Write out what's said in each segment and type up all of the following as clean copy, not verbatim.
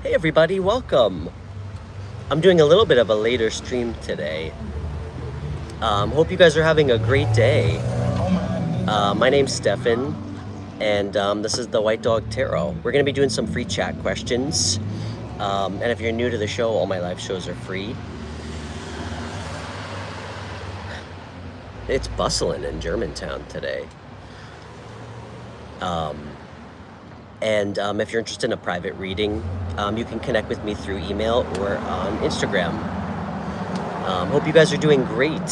Hey everybody, welcome. I'm doing a little bit of a later stream today. Hope you guys are having a great day. My name's Stefan, and this is the White Dog Tarot. We're going to be doing some free chat questions. And if you're new to the show, all my live shows are free. It's bustling in Germantown today. And if you're interested in a private reading, you can connect with me through email or on Instagram. Hope you guys are doing great.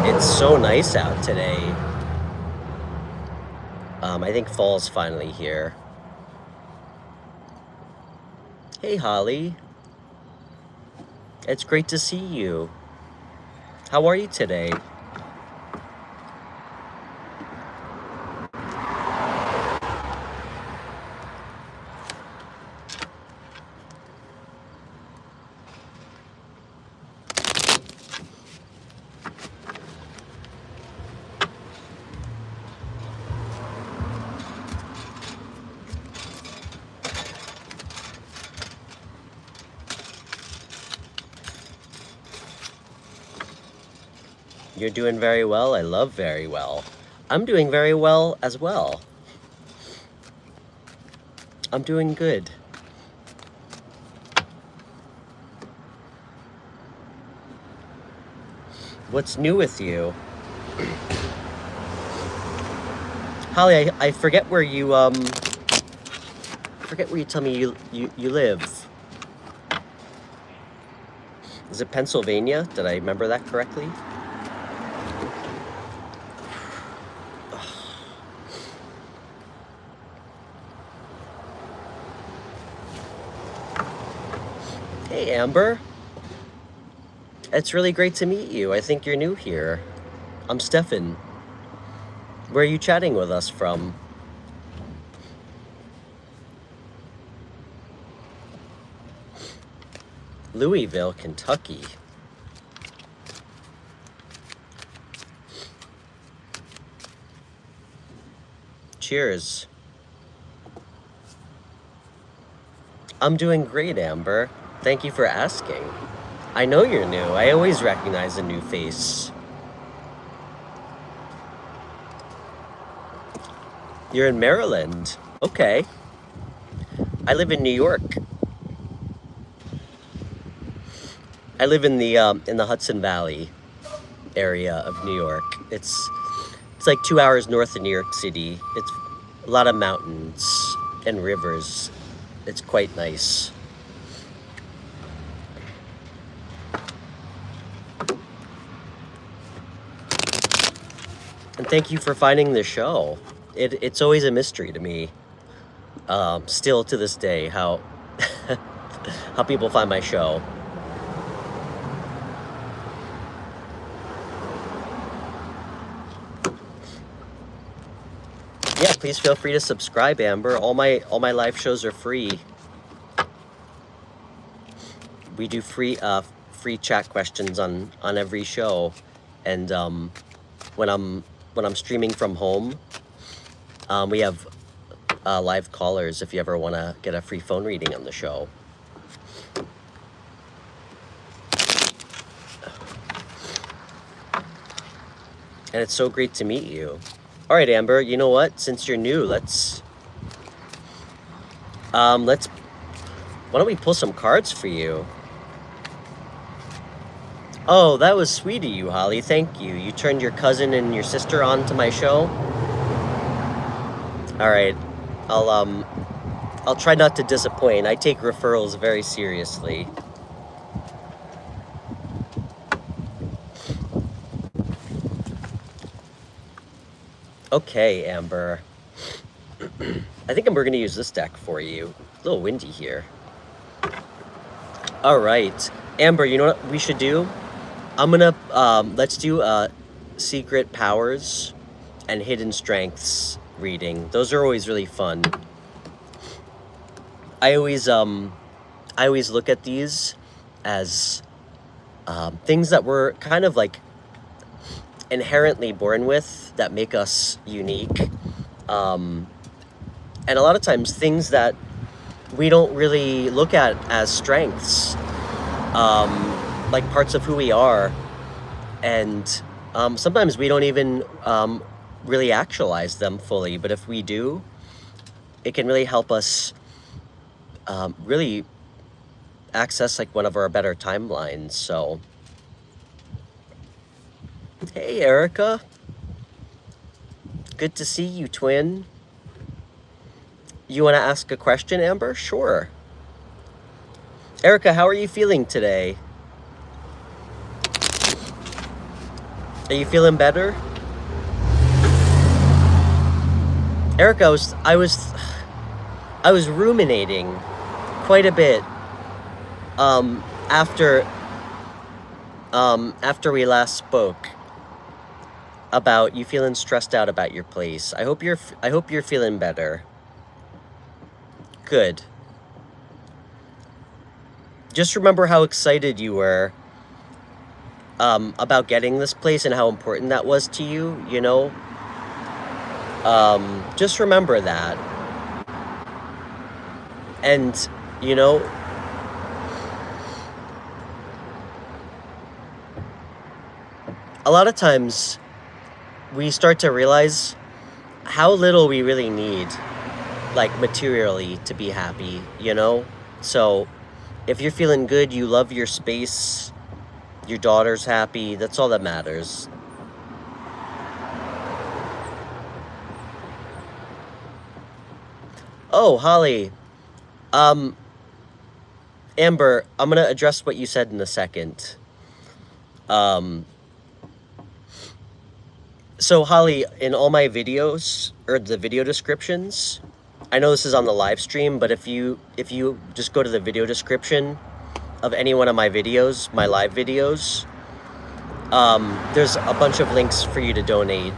It's so nice out today. I think fall's finally here. Hey Holly. It's great to see you. How are you today? You're doing very well. I love very well. I'm doing very well as well. I'm doing good. What's new with you? Holly, I forget where you tell me you live. Is it Pennsylvania? Did I remember that correctly? Hey, Amber. It's really great to meet you. I think you're new here. I'm Stefan. Where are you chatting with us from? Louisville, Kentucky. Cheers. I'm doing great, Amber. Thank you for asking. I know you're new. I always recognize a new face. You're in Maryland. Okay. I live in New York. I live in the Hudson Valley area of New York. It's like 2 hours north of New York City. It's a lot of mountains and rivers. It's quite nice. And thank you for finding the show. It's always a mystery to me, still to this day, how how people find my show. Yeah, please feel free to subscribe, Amber. All my live shows are free. We do free chat questions on every show, and when I'm streaming from home, we have live callers if you ever want to get a free phone reading on the show. And it's so great to meet you. All right, Amber, you know what? Since you're new, why don't we pull some cards for you? Oh, that was sweet of you, Holly. Thank you. You turned your cousin and your sister on to my show. All right. I'll try not to disappoint. I take referrals very seriously. Okay, Amber. I think we're going to use this deck for you. A little windy here. All right. Amber, you know what we should do? I'm going to, let's do Secret Powers and Hidden Strengths reading. Those are always really fun. I always look at these as things that we're kind of like inherently born with that make us unique. And a lot of times things that we don't really look at as strengths, like parts of who we are. And sometimes we don't even really actualize them fully. But if we do, it can really help us really access like one of our better timelines. So, hey, Erica. Good to see you, twin. You want to ask a question, Amber? Sure. Erica, how are you feeling today? Are you feeling better? Erica, I was ruminating quite a bit after we last spoke about you feeling stressed out about your place. I hope you're feeling better. Good. Just remember how excited you were about getting this place and how important that was to you, you know? Just remember that. And, you know, a lot of times we start to realize how little we really need, like materially, to be happy, you know? So if you're feeling good, you love your space, your daughter's happy, that's all that matters. Oh, Holly. Amber, I'm gonna address what you said in a second. So Holly, in all my videos, or the video descriptions, I know this is on the live stream, but if you just go to the video description of any one of my videos, my live videos, there's a bunch of links for you to donate.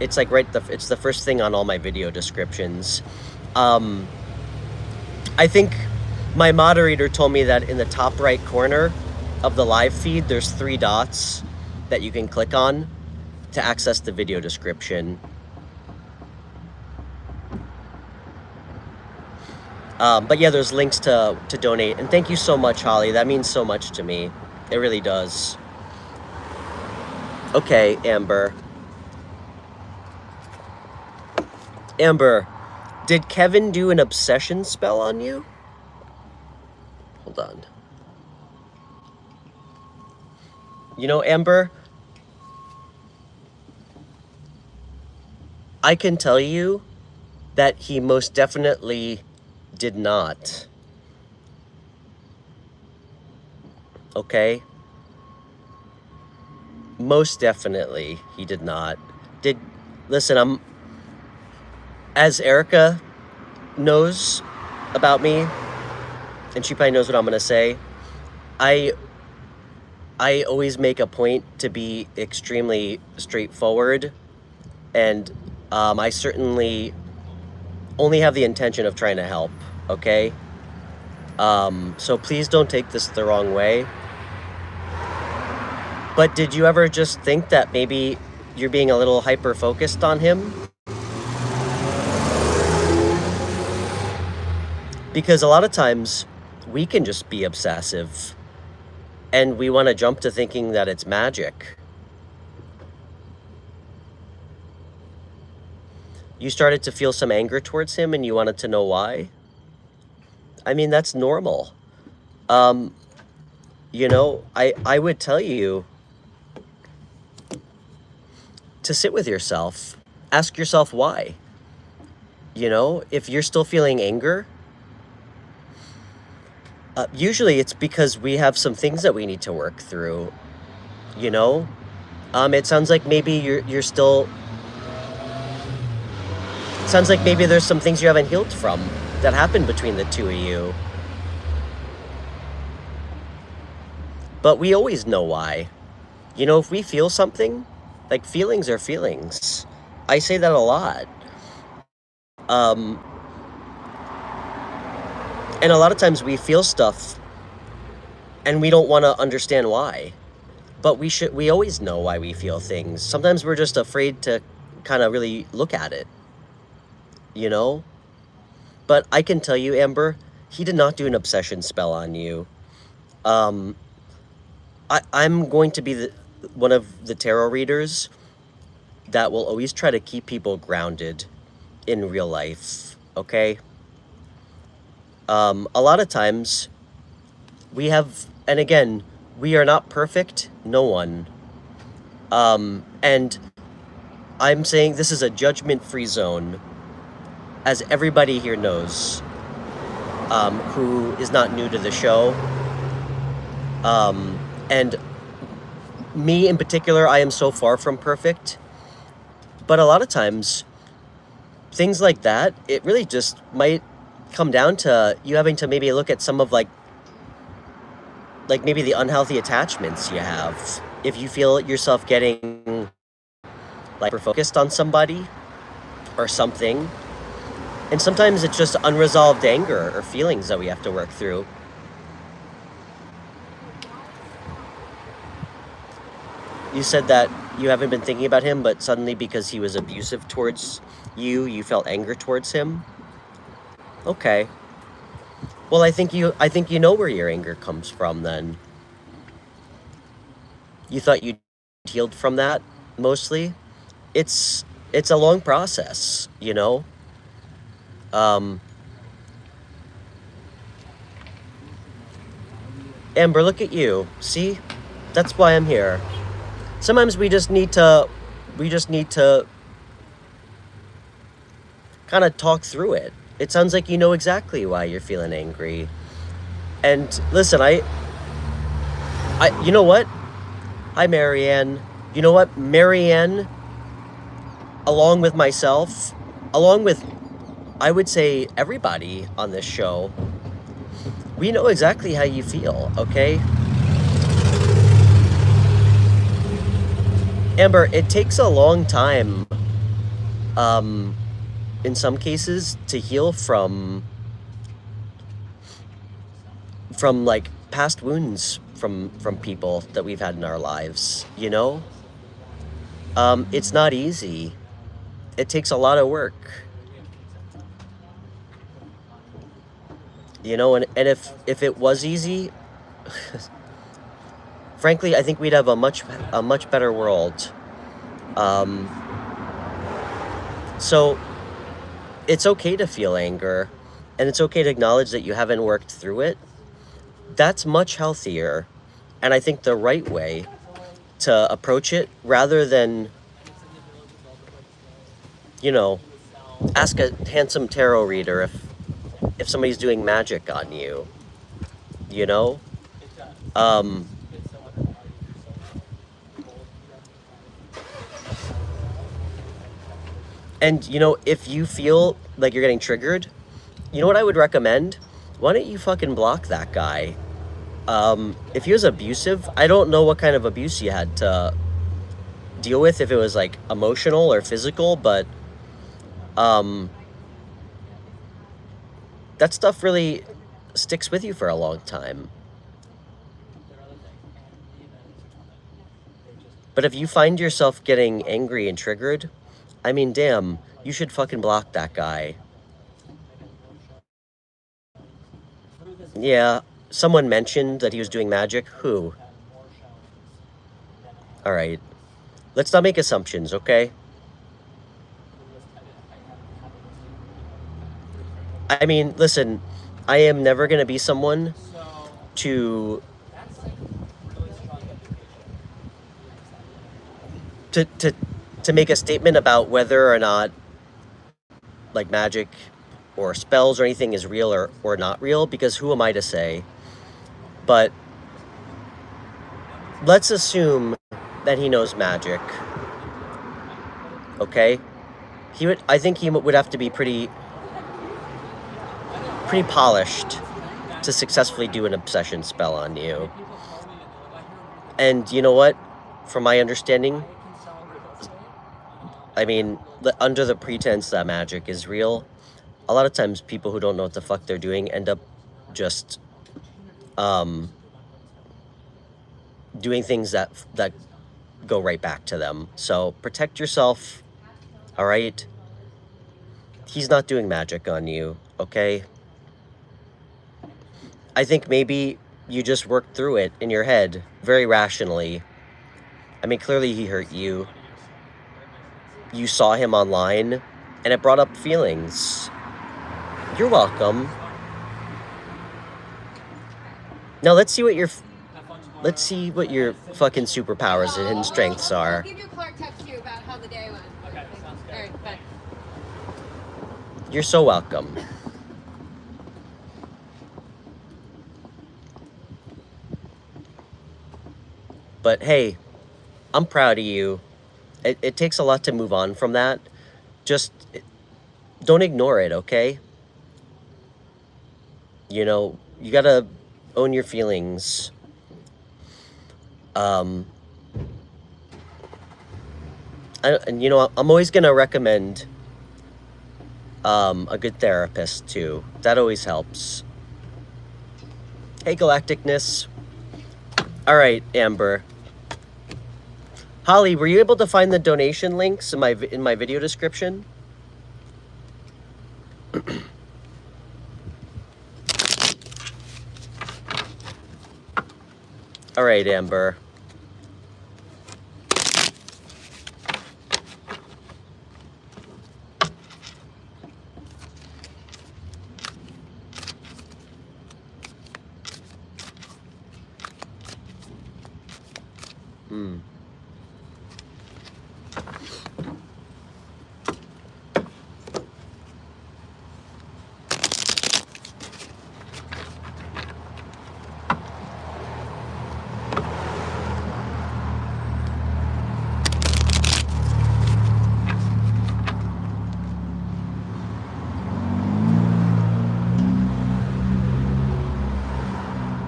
It's like it's the first thing on all my video descriptions. I think my moderator told me that in the top right corner of the live feed, there's 3 dots that you can click on to access the video description. But yeah, there's links to donate. And thank you so much, Holly. That means so much to me. It really does. Okay, Amber. Amber, did Kevin do an obsession spell on you? Hold on. You know, Amber, I can tell you that he most definitely did not. Okay? Most definitely he did not. Listen, as Erica knows about me, and she probably knows what I'm gonna say, I always make a point to be extremely straightforward, and I certainly only have the intention of trying to help, okay? So please don't take this the wrong way. But did you ever just think that maybe you're being a little hyper-focused on him? Because a lot of times we can just be obsessive and we want to jump to thinking that it's magic. You started to feel some anger towards him and you wanted to know why? I mean, that's normal. You know, I would tell you to sit with yourself. Ask yourself why. You know, if you're still feeling anger, usually it's because we have some things that we need to work through, you know? It sounds like maybe you're still... Sounds like maybe there's some things you haven't healed from that happened between the two of you. But we always know why. You know, if we feel something, like feelings are feelings. I say that a lot. And a lot of times we feel stuff and we don't want to understand why. But we always know why we feel things. Sometimes we're just afraid to kind of really look at it. You know? But I can tell you, Amber, he did not do an obsession spell on you. Um, I'm going to be one of the tarot readers that will always try to keep people grounded in real life, okay? A lot of times we have, and again, we are not perfect, no one. And I'm saying this is a judgment-free zone, as everybody here knows, who is not new to the show. And me in particular, I am so far from perfect. But a lot of times, things like that, it really just might come down to you having to maybe look at some of like maybe the unhealthy attachments you have. If you feel yourself getting like focused on somebody or something. And sometimes it's just unresolved anger or feelings that we have to work through. You said that you haven't been thinking about him, but suddenly because he was abusive towards you, you felt anger towards him? Okay. Well, I think you know where your anger comes from then. You thought you healed from that mostly? It's a long process, you know? Amber, look at you. See? That's why I'm here. Sometimes we just need to kind of talk through it. It sounds like you know exactly why you're feeling angry. And listen, you know what? Hi, Marianne. You know what? Marianne, along with myself, along with, I would say, everybody on this show, we know exactly how you feel, okay? Amber, it takes a long time, in some cases, to heal from like past wounds from people that we've had in our lives, you know? It's not easy. It takes a lot of work. You know, and if it was easy, frankly, I think we'd have a much better world. So it's okay to feel anger, and it's okay to acknowledge that you haven't worked through it. That's much healthier, and I think the right way to approach it, rather than, you know, ask a handsome tarot reader if somebody's doing magic on you, you know? And, you know, if you feel like you're getting triggered, you know what I would recommend? Why don't you fucking block that guy? If he was abusive, I don't know what kind of abuse you had to deal with, if it was like emotional or physical, but that stuff really sticks with you for a long time. But if you find yourself getting angry and triggered, I mean, damn, you should fucking block that guy. Yeah, someone mentioned that he was doing magic. Who? All right. Let's not make assumptions, okay? I mean, listen, I am never going to be someone to make a statement about whether or not like magic or spells or anything is real or not real, because who am I to say? But let's assume that he knows magic. Okay? I think he would have to be pretty polished to successfully do an obsession spell on you. And you know what? From my understanding, I mean, under the pretense that magic is real, a lot of times people who don't know what the fuck they're doing end up just doing things that go right back to them. So protect yourself, all right? He's not doing magic on you. okay? I think maybe you just worked through it in your head very rationally. I mean, clearly he hurt you. You saw him online, and it brought up feelings. You're welcome. Now let's see what your fucking superpowers and strengths are. I'll give you a Clark text you about how the day went. Okay, sounds good. All right, bye. You're so welcome. But hey, I'm proud of you. It takes a lot to move on from that. Just don't ignore it, okay? You know, you gotta own your feelings. And you know, I'm always gonna recommend a good therapist too. That always helps. Hey, Galacticness. All right, Amber. Holly, were you able to find the donation links in my video description? All right, Amber.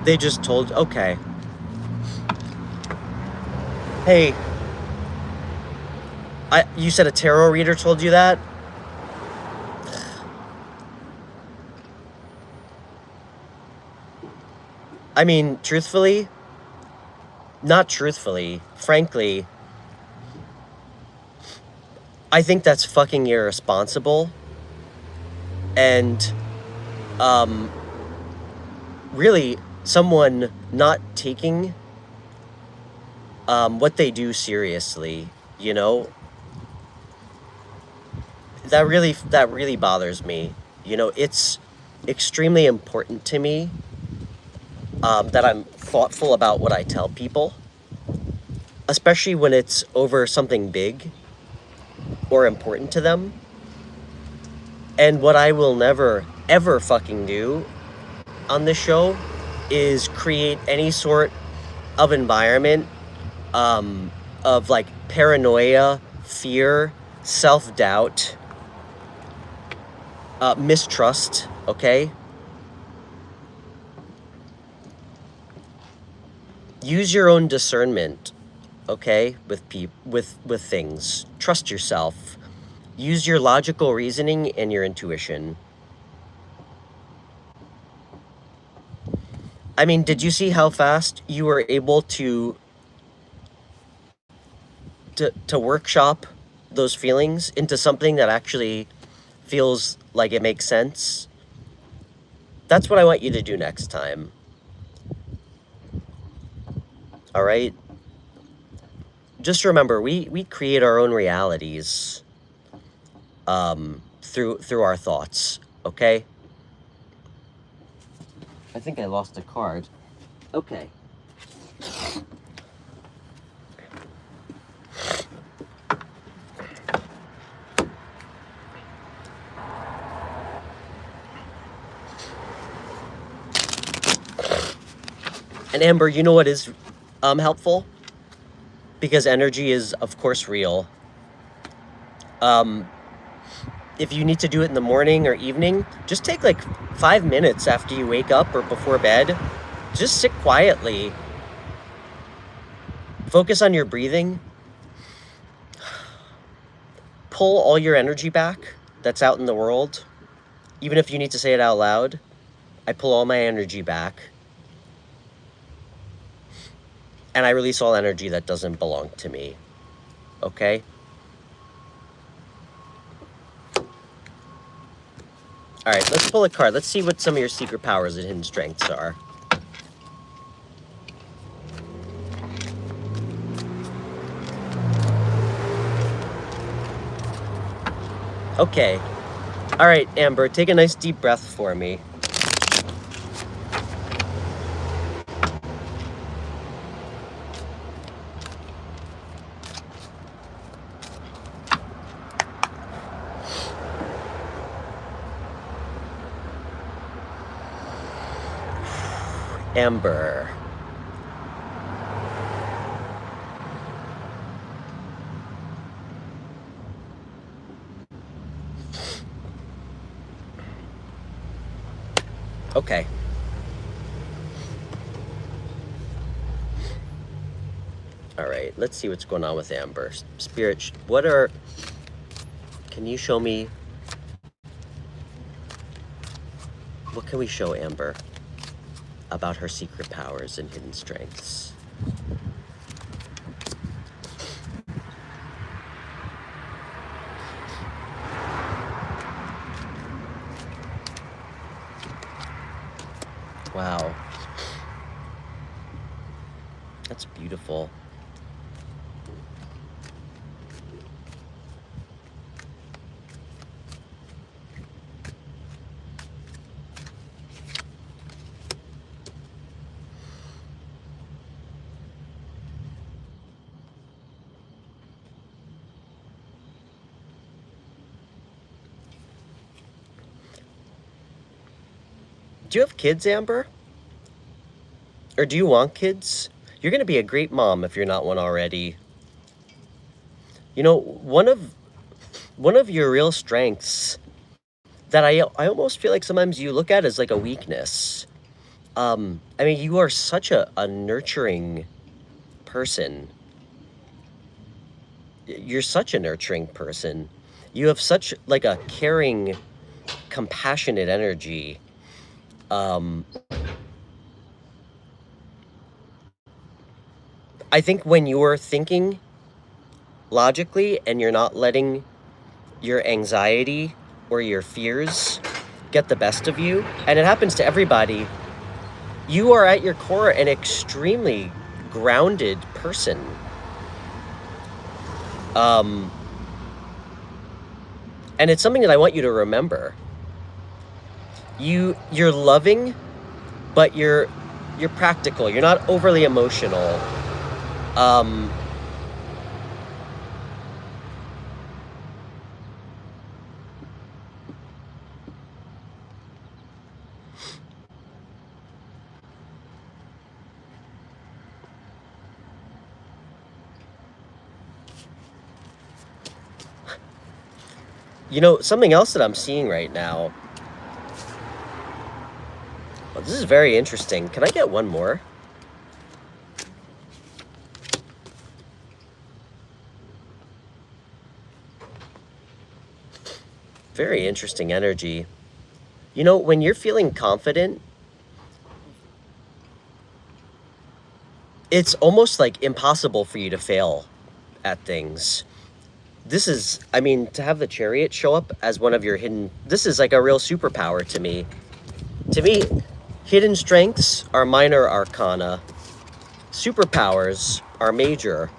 They just told, okay. Hey, you said a tarot reader told you that? I mean, truthfully, not truthfully, frankly, I think that's fucking irresponsible. And, really, someone not taking what they do seriously, you know? That really bothers me. You know, it's extremely important to me that I'm thoughtful about what I tell people, especially when it's over something big or important to them. And what I will never, ever fucking do on this show is create any sort of environment of like paranoia, fear, self-doubt, mistrust, okay? Use your own discernment, okay, with things. Trust yourself. Use your logical reasoning and your intuition. I mean, did you see how fast you were able to workshop those feelings into something that actually feels like it makes sense? That's what I want you to do next time. All right? Just remember, we create our own realities through our thoughts, okay? I think I lost a card. Okay. And Amber, you know what is helpful? Because energy is, of course, real. If you need to do it in the morning or evening, just take like 5 minutes after you wake up or before bed. Just sit quietly. Focus on your breathing. Pull all your energy back that's out in the world. Even if you need to say it out loud, I pull all my energy back. And I release all energy that doesn't belong to me. Okay? All right, let's pull a card. Let's see what some of your secret powers and hidden strengths are. Okay. All right, Amber, take a nice deep breath for me. Amber. Okay. All right, let's see what's going on with Amber. Spirit, can you show me, what can we show Amber about her secret powers and hidden strengths? Wow. That's beautiful. Do you have kids, Amber? Or do you want kids? You're going to be a great mom if you're not one already. You know, one of your real strengths that I almost feel like sometimes you look at as like a weakness. I mean, you are such a nurturing person. You're such a nurturing person. You have such like a caring, compassionate energy. I think when you're thinking logically and you're not letting your anxiety or your fears get the best of you, and it happens to everybody, you are at your core an extremely grounded person. And it's something that I want you to remember. You're loving, but you're practical. You're not overly emotional. You know, something else that I'm seeing right now. Well, this is very interesting. Can I get one more? Very interesting energy. You know, when you're feeling confident, it's almost like impossible for you to fail at things. This is, I mean, to have the Chariot show up as one of your hidden, this is like a real superpower to me. To me, hidden strengths are minor arcana. Superpowers are major.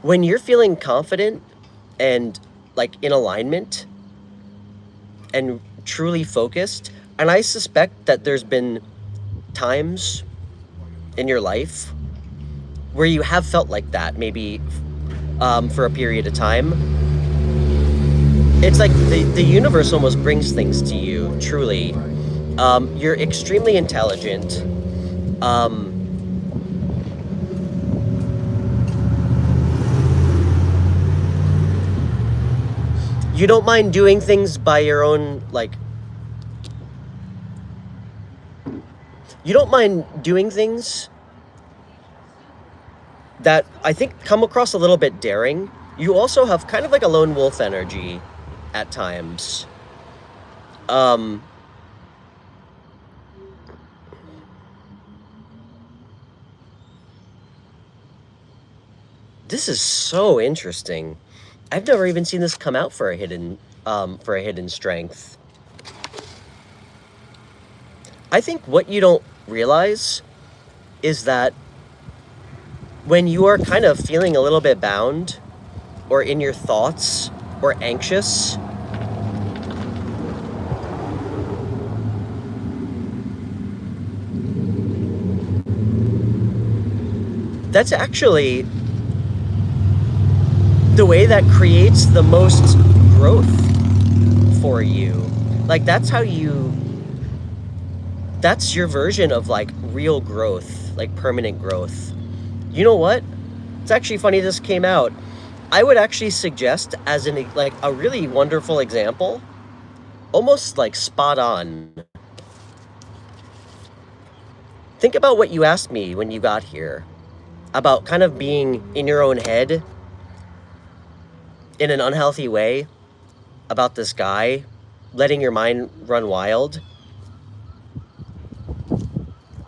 When you're feeling confident and like in alignment and truly focused, and I suspect that there's been times in your life where you have felt like that, maybe for a period of time. It's like the universe almost brings things to you, truly. You're extremely intelligent. You don't mind doing things by your own, like, you don't mind doing things that I think come across a little bit daring. You also have kind of like a lone wolf energy at times. This is so interesting. I've never even seen this come out for a hidden for a hidden strength. I think what you don't realize is that when you are kind of feeling a little bit bound or in your thoughts or anxious, that's actually the way that creates the most growth for you. Like, that's your version of like real growth, like permanent growth. You know what? It's actually funny this came out. I would actually suggest as like a really wonderful example, almost like spot on. Think about what you asked me when you got here about kind of being in your own head in an unhealthy way about this guy, letting your mind run wild.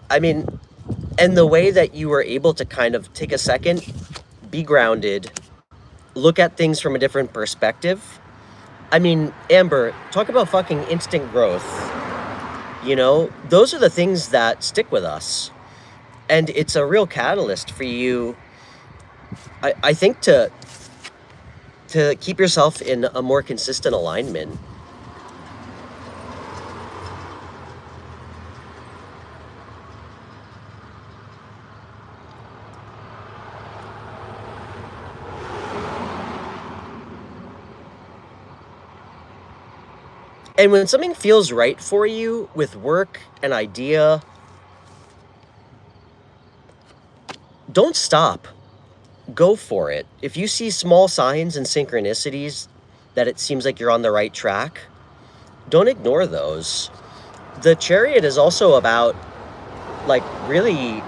I mean, and the way that you were able to kind of take a second, be grounded, look at things from a different perspective. I mean, Amber, talk about fucking instant growth. You know, those are the things that stick with us. And it's a real catalyst for you, I think, to keep yourself in a more consistent alignment. And when something feels right for you with work, an idea, don't stop. Go for it. If you see small signs and synchronicities that it seems like you're on the right track, don't ignore those. The Chariot is also about like really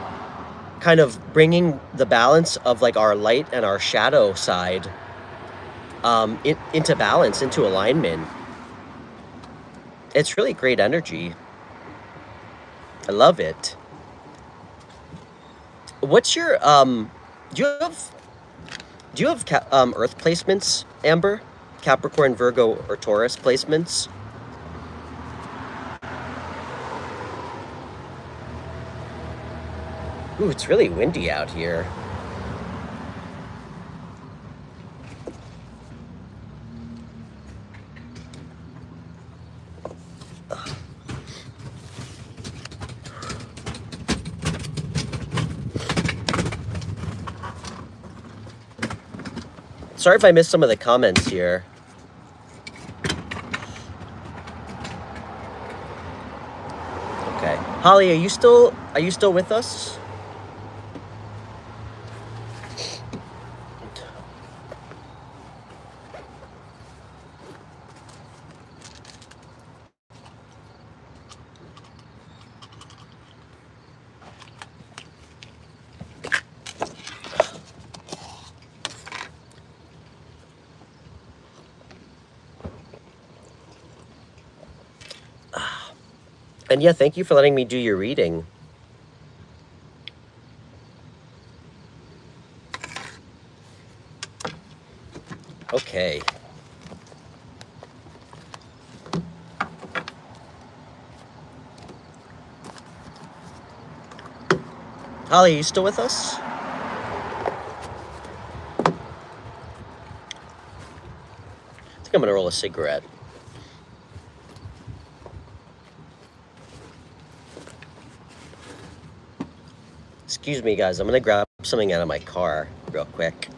kind of bringing the balance of like our light and our shadow side into balance, into alignment. It's really great energy. I love it. What's your do you have Earth placements, Amber? Capricorn, Virgo, or Taurus placements? Ooh, it's really windy out here. Sorry if I missed some of the comments here. Okay. Holly, are you still with us? And yeah, thank you for letting me do your reading. Okay. Holly, are you still with us? I think I'm gonna roll a cigarette. Excuse me, guys. I'm gonna grab something out of my car real quick.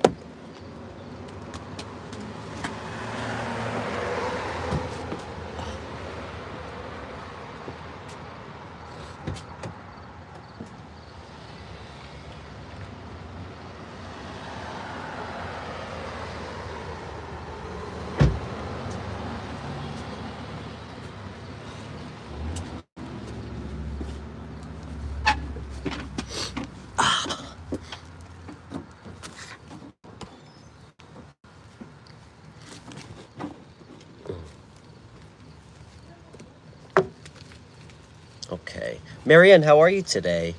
Okay. Marianne, how are you today?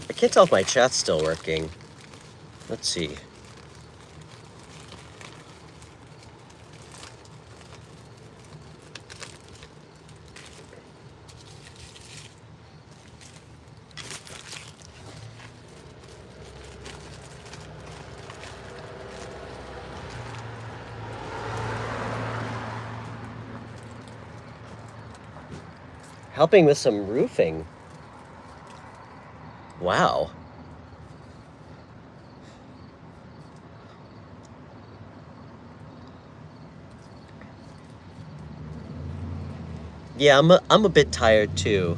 I can't tell if my chat's still working. Let's see. Helping with some roofing. Wow. Yeah, I'm a bit tired too.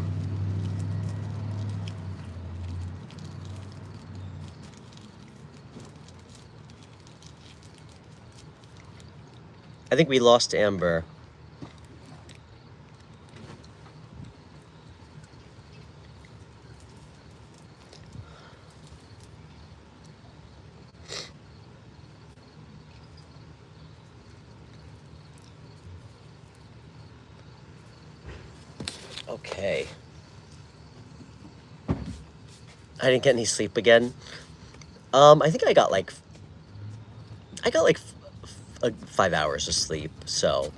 I think we lost Amber. Okay. I didn't get any sleep again. I think I got like 5 hours of sleep, so.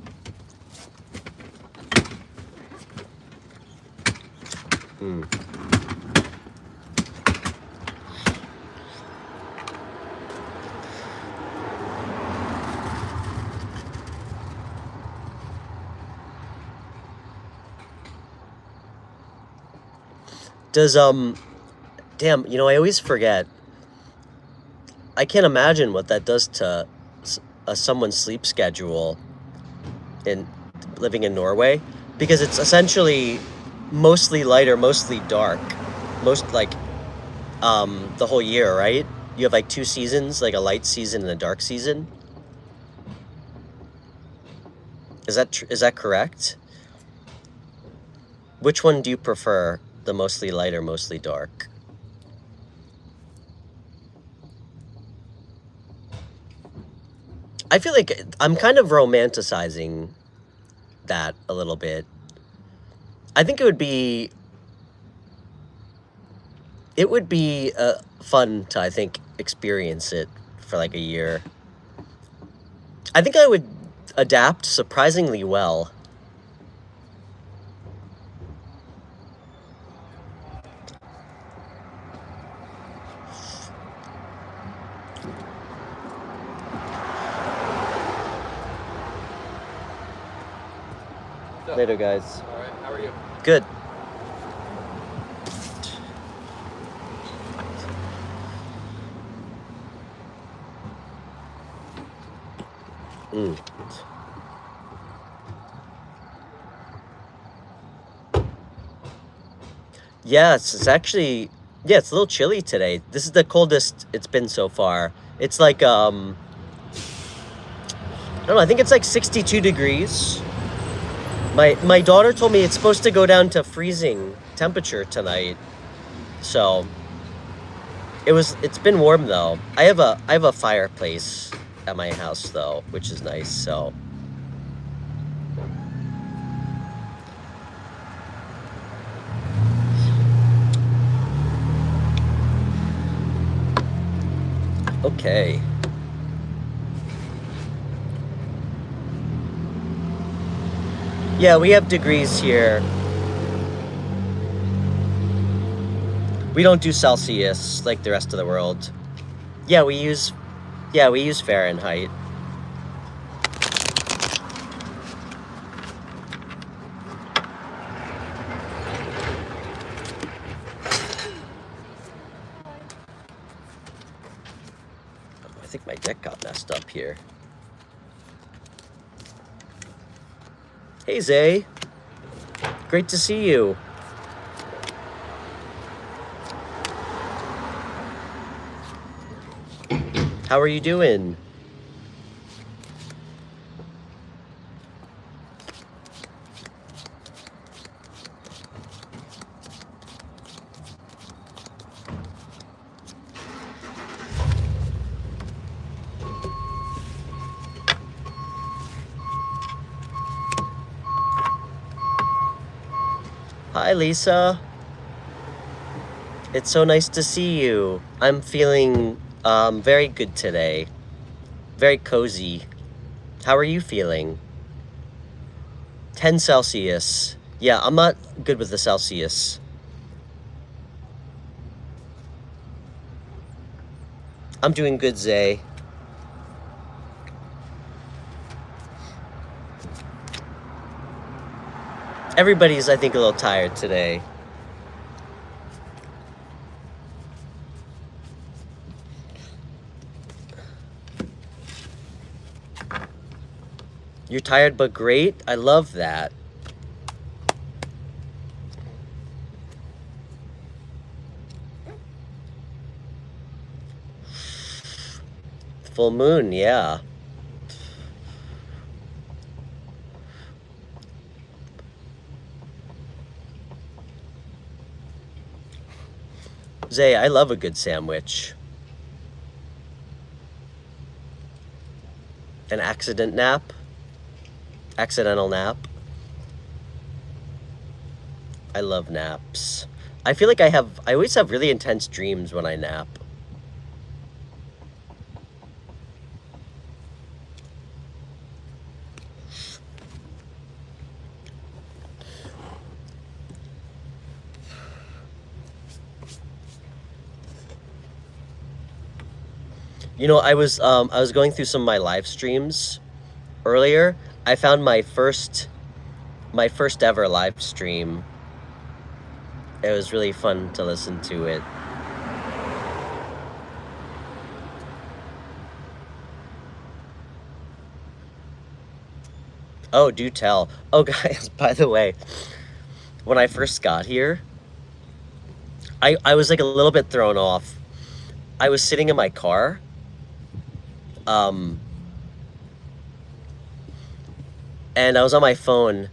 Does, damn, you know, I always forget. I can't imagine what that does to someone's sleep schedule in living in Norway, because it's essentially mostly light or mostly dark, the whole year, right? You have like 2 seasons, like a light season and a dark season. Is that correct? Which one do you prefer, the mostly light or mostly dark? I feel like I'm kind of romanticizing that a little bit. I think it would be fun to, I think, experience it for like a year. I think I would adapt surprisingly well. Later, guys. All right, how are you? Good. Yeah, it's actually, yeah, it's a little chilly today. This is the coldest it's been so far. It's like, I don't know, I think it's like 62 degrees. My daughter told me it's supposed to go down to freezing temperature tonight. So it's been warm though. I have a fireplace at my house though, which is nice. So okay. Yeah, we have degrees here. We don't do Celsius like the rest of the world. Yeah, we use Fahrenheit. I think my deck got messed up here. Hey, Zay. Great to see you. How are you doing? Hi, Lisa. It's so nice to see you. I'm feeling very good today. Very cozy. How are you feeling? 10 Celsius. Yeah, I'm not good with the Celsius. I'm doing good, Zay. Everybody's, I think, a little tired today. You're tired but great? I love that. Full moon, yeah. Zay, I love a good sandwich. An accidental nap. I love naps. I feel like I always have really intense dreams when I nap. You know, I was going through some of my live streams earlier. I found my first ever live stream. It was really fun to listen to it. Oh, do tell. Oh, guys, by the way, when I first got here, I was like a little bit thrown off. I was sitting in my car. And I was on my phone,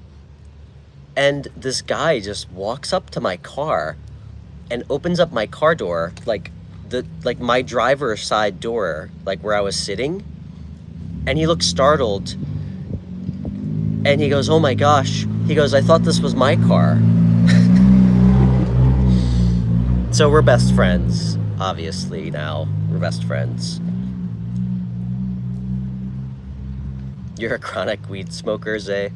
and this guy just walks up to my car and opens up my car door, like my driver's side door, like where I was sitting. And he looked startled. And he goes, "Oh my gosh." He goes, "I thought this was my car." So we're best friends, obviously now. We're best friends. You're a chronic weed smoker, Zay?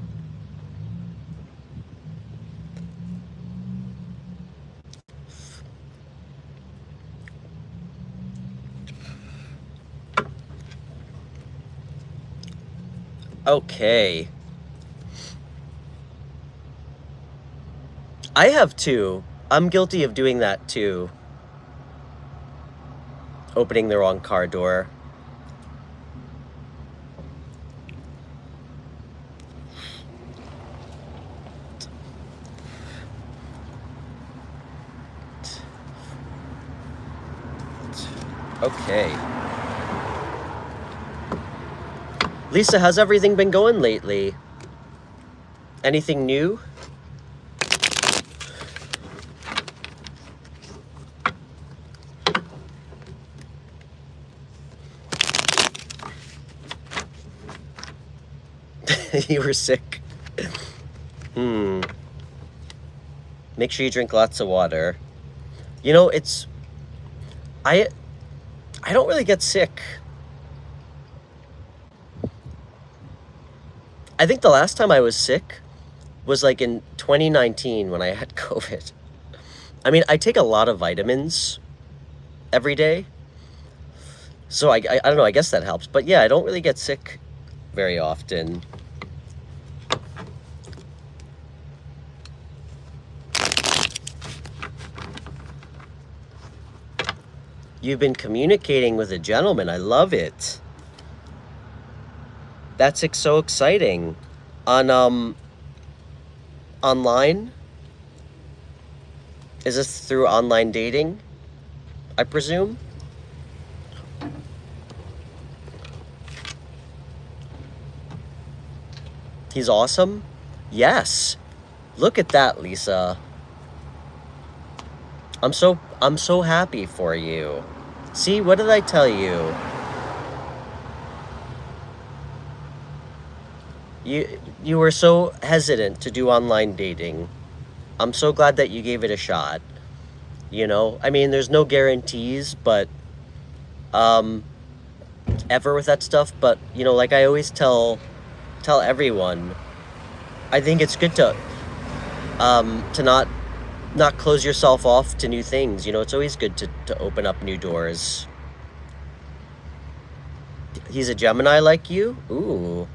Okay. I have too. I'm guilty of doing that too. Opening the wrong car door. Okay. Lisa, how's everything been going lately? Anything new? You were sick. Make sure you drink lots of water. You know, I don't really get sick. I think the last time I was sick was like in 2019 when I had COVID. I mean, I take a lot of vitamins every day. So I don't know, I guess that helps. But yeah, I don't really get sick very often. You've been communicating with a gentleman. I love it. That's so exciting. On online? Is this through online dating, I presume? He's awesome? Yes. Look at that, Lisa. I'm so happy for you. See, what did I tell you? You were so hesitant to do online dating. I'm so glad that you gave it a shot. you know? I mean, there's no guarantees, but ever with that stuff, but you know, like I always tell everyone, I think it's good to not close yourself off to new things. You know, it's always good to open up new doors. He's a Gemini like you? Ooh.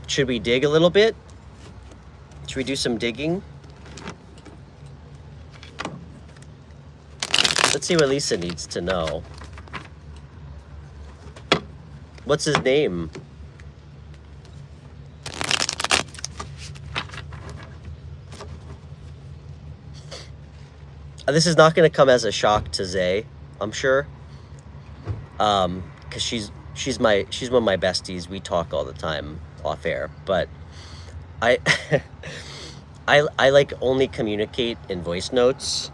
Should we dig a little bit? Should we do some digging? Let's see what Lisa needs to know. What's his name? This is not going to come as a shock to Zay, I'm sure. Because she's one of my besties. We talk all the time off air. But I I like only communicate in voice notes.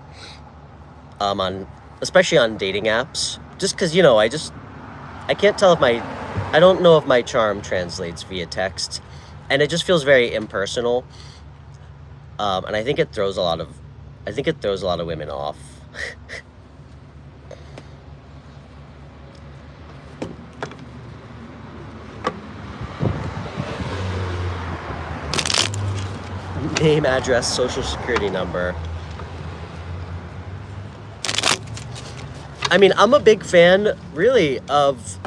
Especially on dating apps. Just because, you know, I can't tell if I don't know if my charm translates via text. And it just feels very impersonal. And I think it throws a lot of women off. Name, address, social security number. I mean, I'm a big fan, really, of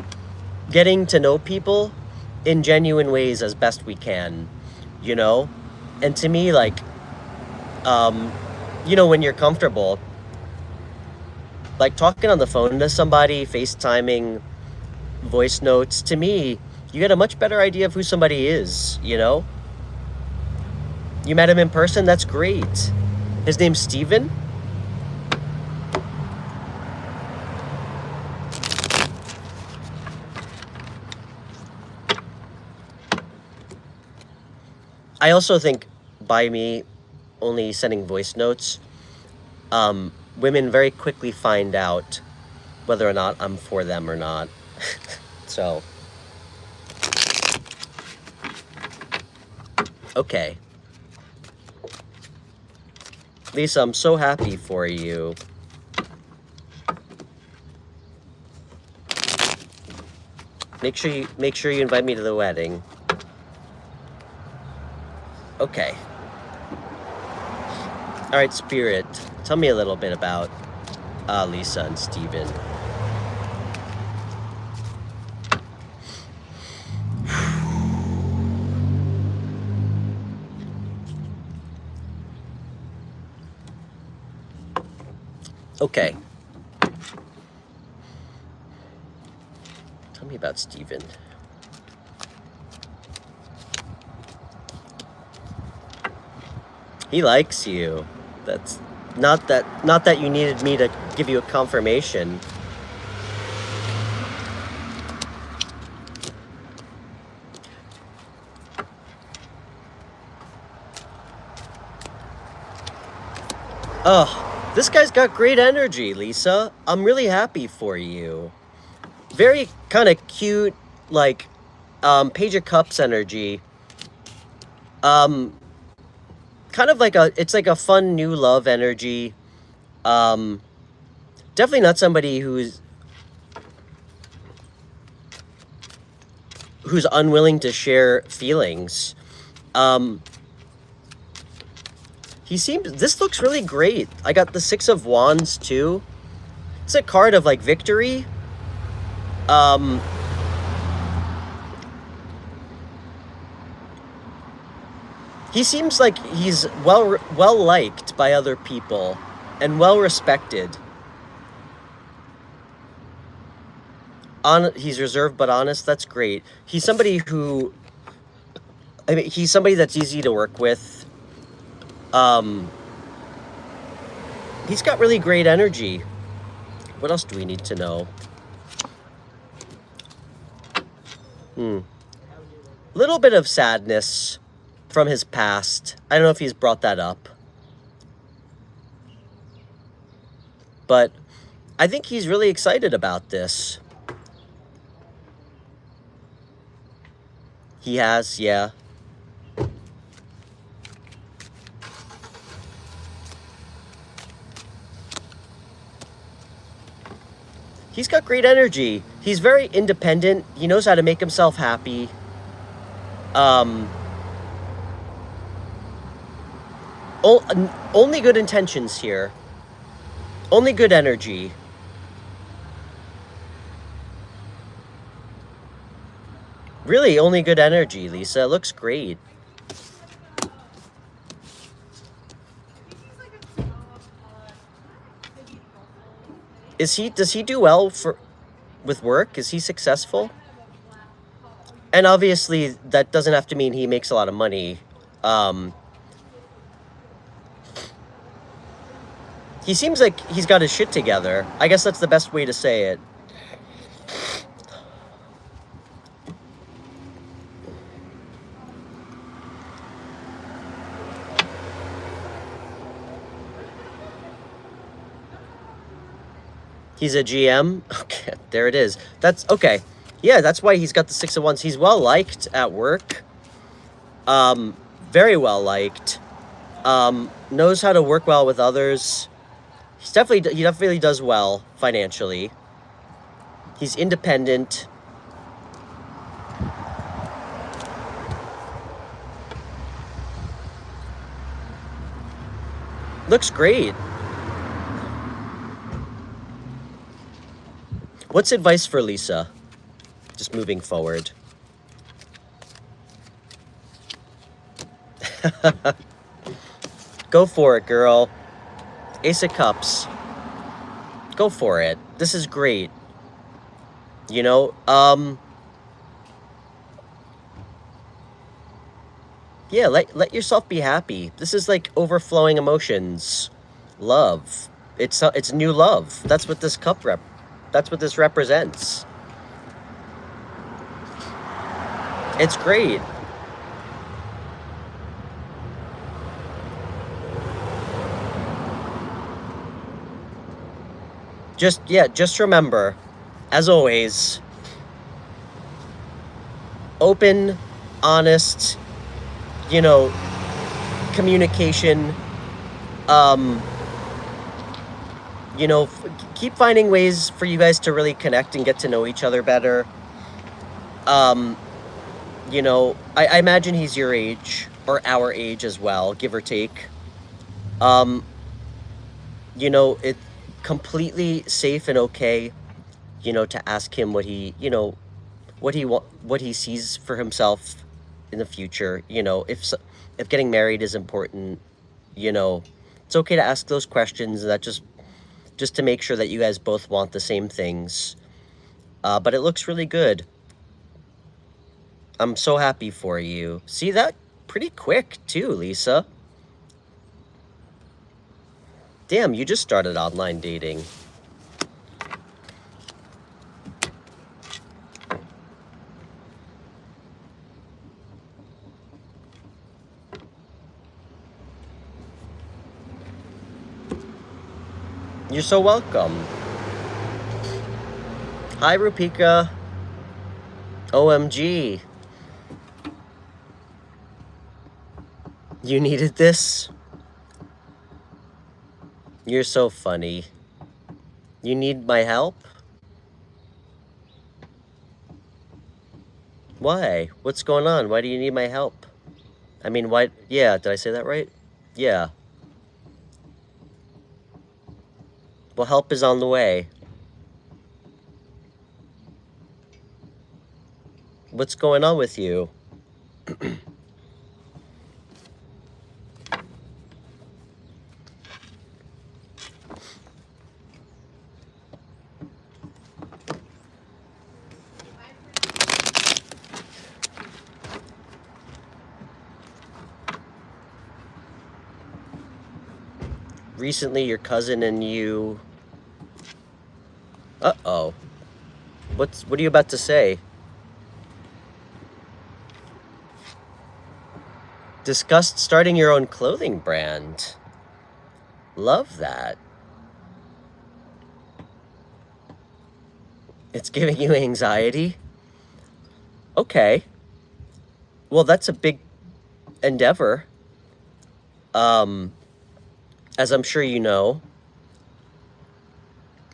getting to know people in genuine ways as best we can, you know? And to me, like, you know, when you're comfortable, like talking on the phone to somebody, FaceTiming, voice notes, to me, you get a much better idea of who somebody is, you know? You met him in person? That's great. His name's Steven? I also think by me only sending voice notes, women very quickly find out whether or not I'm for them or not. So, okay. Lisa, I'm so happy for you. Make sure you invite me to the wedding. Okay. All right, Spirit, tell me a little bit about Lisa and Steven. Okay. Tell me about Steven. He likes you. That's not that you needed me to give you a confirmation. Oh, this guy's got great energy, Lisa. I'm really happy for you. Very kind of cute, like, Page of Cups energy. Kind of like it's like a fun new love energy. Definitely not somebody who's unwilling to share feelings. This looks really great. I got the Six of Wands too. It's a card of like victory. He seems like he's well liked by other people and well respected. He's reserved but honest. That's great. He's somebody that's easy to work with. He's got really great energy. What else do we need to know? Little bit of sadness from his past. I don't know if he's brought that up. But I think he's really excited about this. He has, yeah. He's got great energy. He's very independent. He knows how to make himself happy. Only good intentions here. Only good energy. Really, only good energy, Lisa. It looks great. Does he do well with work? Is he successful? And obviously, that doesn't have to mean he makes a lot of money. He seems like he's got his shit together. I guess that's the best way to say it. He's a GM? Okay, there it is. That's, okay. Yeah, that's why he's got the 6 of Wands. He's well-liked at work. Very well-liked. Knows how to work well with others. He definitely does well financially. He's independent. Looks great. What's advice for Lisa? Just moving forward. Go for it, girl. Ace of Cups. Go for it. This is great. You know, yeah, let yourself be happy. This is like overflowing emotions. Love. It's new love. That's what this that's what this represents. It's great. Just remember, as always, open, honest, you know, communication, you know, keep finding ways for you guys to really connect and get to know each other better. You know, I imagine he's your age, or our age as well, give or take. You know, it's completely safe and okay, you know, to ask him what he, you know, what he sees for himself in the future. You know, if getting married is important, you know, it's okay to ask those questions. That just to make sure that you guys both want the same things. But it looks really good. I'm so happy for you. See that pretty quick too, Lisa. Damn, you just started online dating. You're so welcome. Hi, Rupika. OMG. You needed this? You're so funny. You need my help? Why? What's going on? Why do you need my help? I mean, why? Yeah, did I say that right? Yeah. Well, help is on the way. What's going on with you? Recently, your cousin and you... Uh-oh. What are you about to say? Discussed starting your own clothing brand. Love that. It's giving you anxiety? Okay. Well, that's a big endeavor. As I'm sure you know.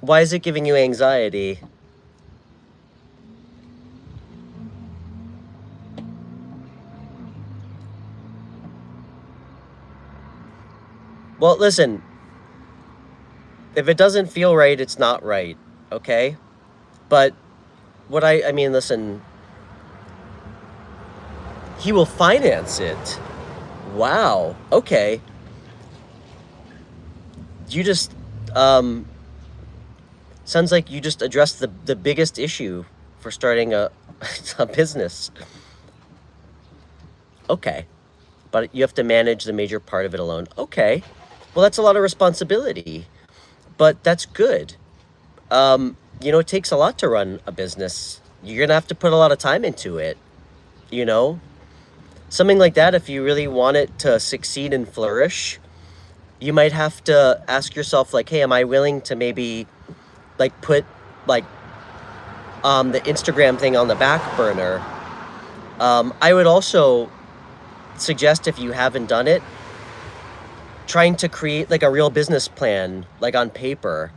Why is it giving you anxiety? Well, listen, if it doesn't feel right, it's not right, okay? But what I mean, listen, he will finance it. Wow, okay. You just, sounds like you just addressed the biggest issue for starting a business. Okay, but you have to manage the major part of it alone. Okay, well, that's a lot of responsibility, but that's good. You know, it takes a lot to run a business. You're gonna have to put a lot of time into it, you know? Something like that, if you really want it to succeed and flourish, you might have to ask yourself, like, hey, am I willing to maybe, like, put, like, the Instagram thing on the back burner? I would also suggest, if you haven't done it, trying to create, like, a real business plan, like, on paper.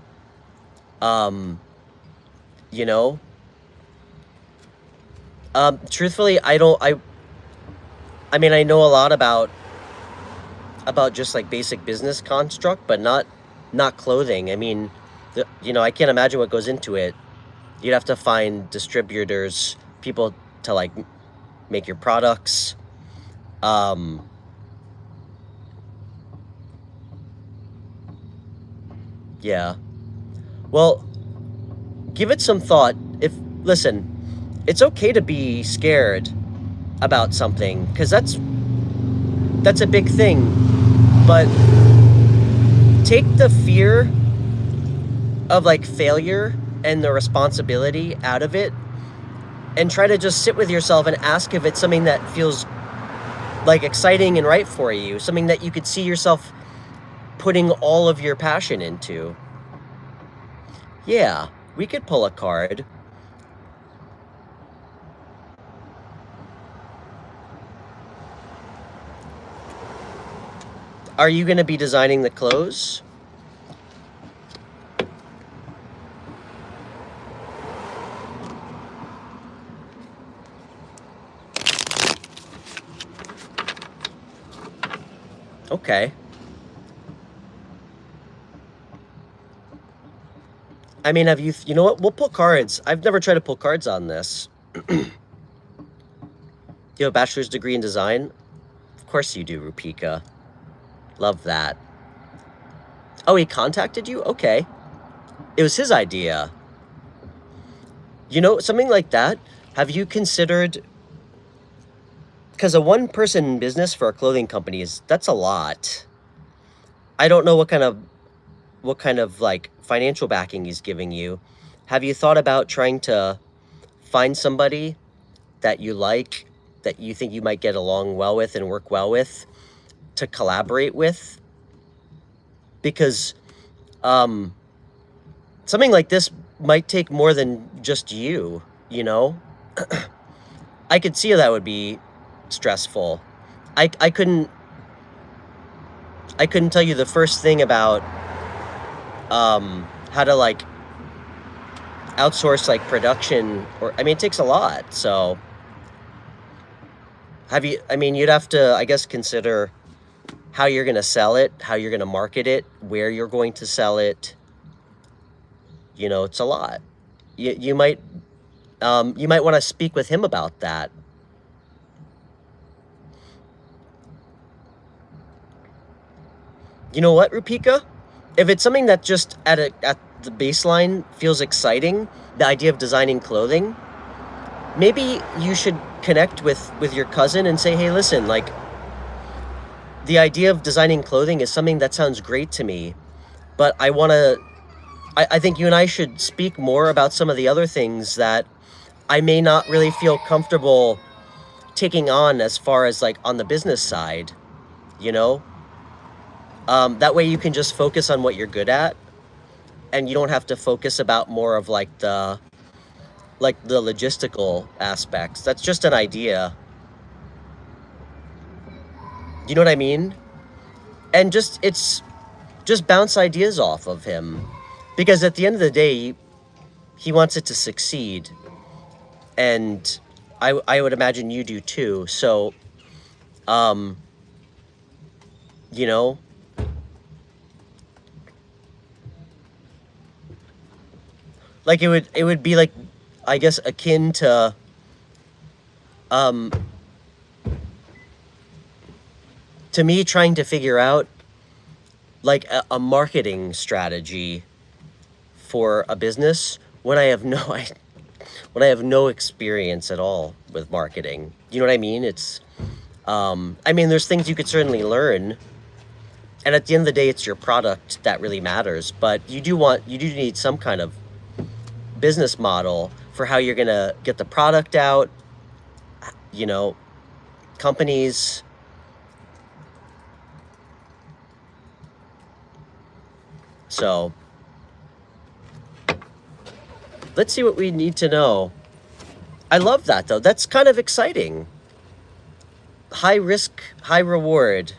You know? Truthfully, I mean, I know a lot about just, like, basic business construct, but not clothing. I mean, you know, I can't imagine what goes into it. You'd have to find distributors, people to, like, make your products. Yeah. Well, give it some thought. Listen, it's okay to be scared about something, because that's a big thing. But take the fear of, like, failure and the responsibility out of it, and try to just sit with yourself and ask if it's something that feels, like, exciting and right for you, something that you could see yourself putting all of your passion into. Yeah, we could pull a card. Are you going to be designing the clothes? Okay. I mean, you know what? We'll pull cards. I've never tried to pull cards on this. You have a bachelor's degree in design? Of course you do, Rupika. Love that. Oh, he contacted you? Okay. It was his idea. You know, something like that. Have you considered... Because a one-person business for a clothing company that's a lot. I don't know what kind of like financial backing he's giving you. Have you thought about trying to find somebody that you like, that you think you might get along well with and work well with, to collaborate with? Because something like this might take more than just you, you know? I could see how that would be stressful. I couldn't tell you the first thing about how to, like, outsource, like, production, or I mean, it takes a lot. So you'd have to, I guess, consider how you're going to sell it, how you're going to market it, where you're going to sell it. You know, it's a lot. You might want to speak with him about that. You know what, Rupika? If it's something that just at the baseline feels exciting, the idea of designing clothing, maybe you should connect with your cousin and say, hey, listen, like, the idea of designing clothing is something that sounds great to me, but I think you and I should speak more about some of the other things that I may not really feel comfortable taking on, as far as, like, on the business side, you know? That way you can just focus on what you're good at, and you don't have to focus about more of, like, the logistical aspects. That's just an idea. You know what I mean? And just bounce ideas off of him. Because at the end of the day, he wants it to succeed. And I would imagine you do too. So, you know, like it would be like, I guess, akin to, to me trying to figure out like a marketing strategy for a business when I have when I have no experience at all with marketing. You know what I mean? It's, I mean, there's things you could certainly learn, and at the end of the day, it's your product that really matters. But you do need some kind of business model for how you're gonna get the product out. You know, companies. So let's see what we need to know. I love that though. That's kind of exciting. High risk, high reward.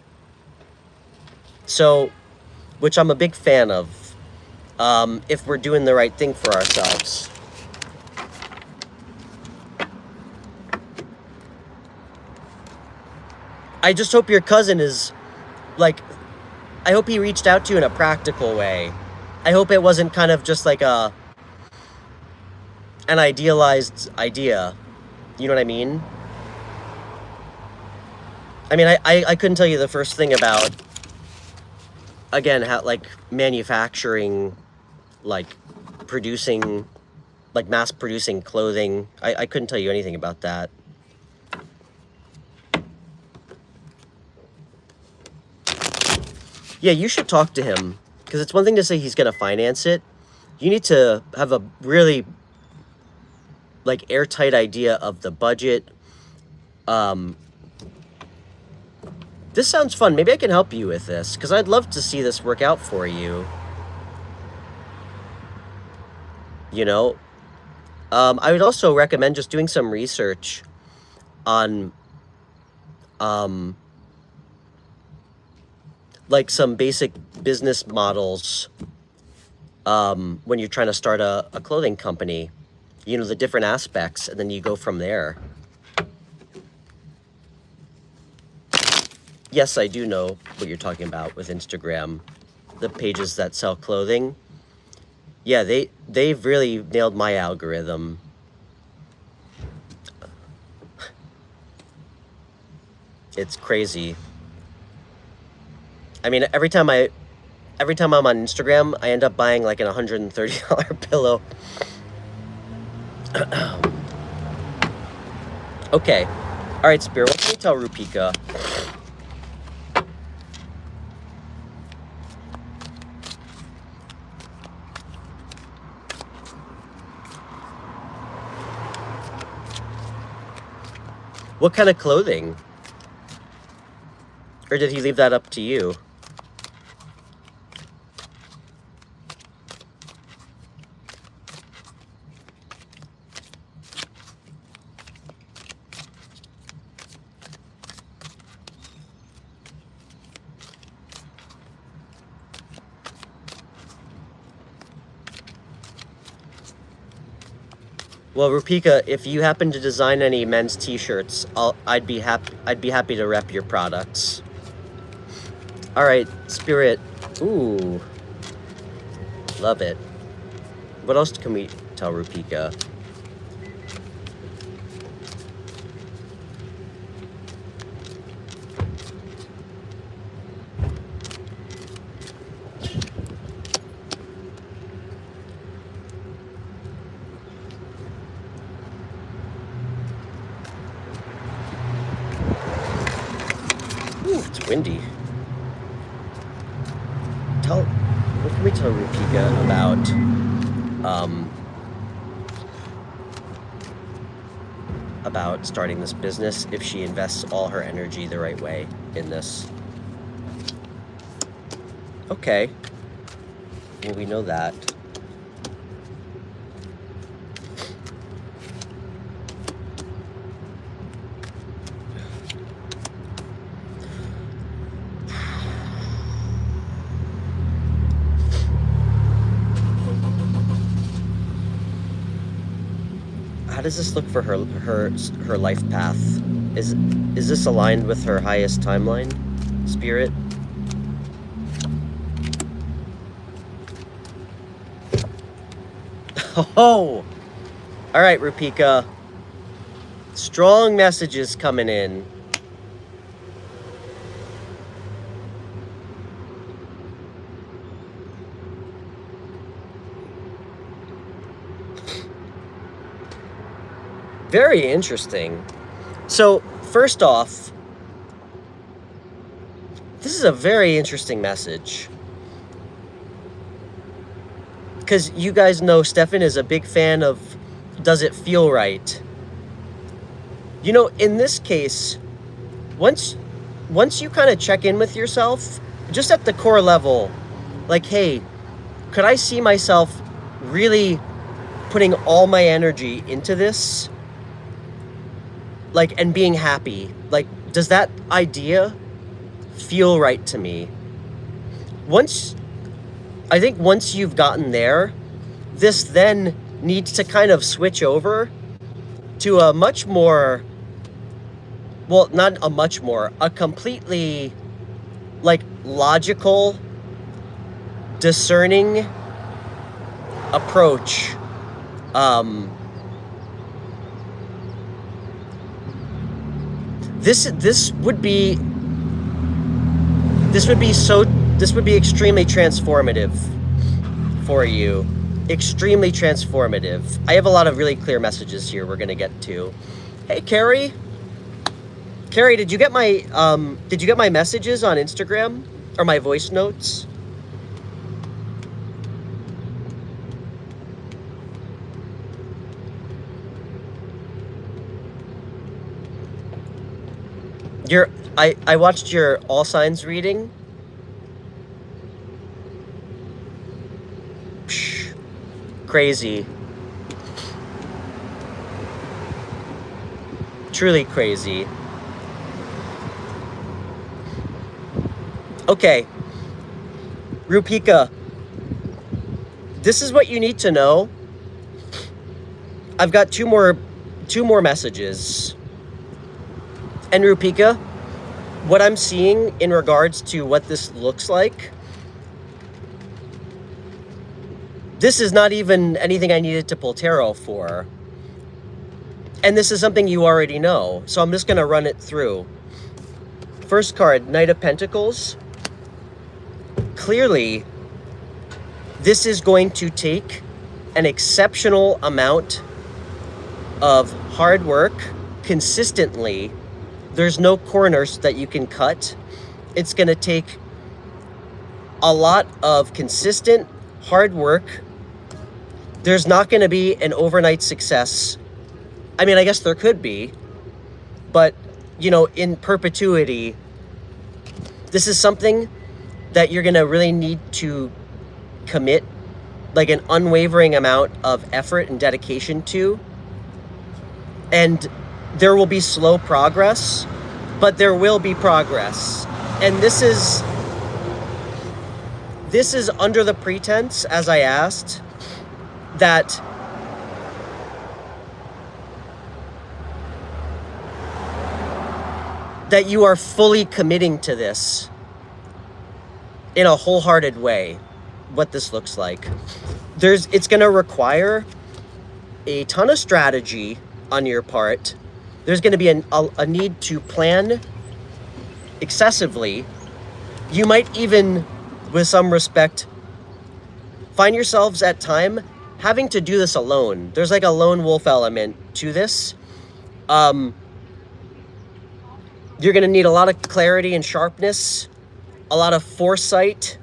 So, which I'm a big fan of, if we're doing the right thing for ourselves. I just hope your cousin is, like, I hope he reached out to you in a practical way. I hope it wasn't kind of just like an idealized idea. You know what I mean? I mean, I couldn't tell you the first thing about, again, how, like, manufacturing, like, producing, like, mass producing clothing. I couldn't tell you anything about that. Yeah, you should talk to him, because it's one thing to say he's going to finance it. You need to have a really, like, airtight idea of the budget. This sounds fun. Maybe I can help you with this, because I'd love to see this work out for you. You know? I would also recommend just doing some research on, like, some basic business models when you're trying to start a clothing company. You know, the different aspects, and then you go from there. Yes, I do know what you're talking about with Instagram. The pages that sell clothing. Yeah, they've really nailed my algorithm. It's crazy. I mean, every time I'm on Instagram, I end up buying like an $130 pillow. Okay. All right, Spirit, what can you tell Rupika? What kind of clothing? Or did he leave that up to you? Well, Rupika, if you happen to design any men's t-shirts, I'd be happy to rep your products. All right, Spirit. Ooh. Love it. What else can we tell Rupika? Ooh, it's windy. What can we tell Rupika about starting this business if she invests all her energy the right way in this? Okay. Well, we know that. does this look for her life path? Is this aligned with her highest timeline, Spirit? Oh! All right, Rupika. Strong messages coming in. Very interesting. So, first off, this is a very interesting message. Because you guys know Stefan is a big fan of does it feel right? You know, in this case, once you kind of check in with yourself, just at the core level, like, hey, could I see myself really putting all my energy into this? Like, and being happy. Like, does that idea feel right to me? I think once you've gotten there, this then needs to kind of switch over to a much more, well, not a much more, a completely, like, logical, discerning approach. This would be extremely transformative for you. Extremely transformative. I have a lot of really clear messages here we're gonna get to. Hey, Carrie. Carrie, did you get my messages on Instagram or my voice notes? I watched your all signs reading. Psh, crazy. Truly crazy. Okay. Rupika, this is what you need to know. I've got two more messages. And Rupika, what I'm seeing in regards to what this looks like, this is not even anything I needed to pull tarot for. And this is something you already know. So I'm just going to run it through. First card, Knight of Pentacles. Clearly, this is going to take an exceptional amount of hard work consistently. There's no corners that you can cut. It's going to take a lot of consistent hard work. There's not going to be an overnight success. I mean, I guess there could be, but, you know, in perpetuity, this is something that you're going to really need to commit, like, an unwavering amount of effort and dedication to. And there will be slow progress, but there will be progress. And this is under the pretense, as I asked, that you are fully committing to this in a wholehearted way, what this looks like. It's going to require a ton of strategy on your part. There's going to be a need to plan excessively. You might even, with some respect, find yourselves at time having to do this alone. There's like a lone wolf element to this. You're going to need a lot of clarity and sharpness, a lot of foresight.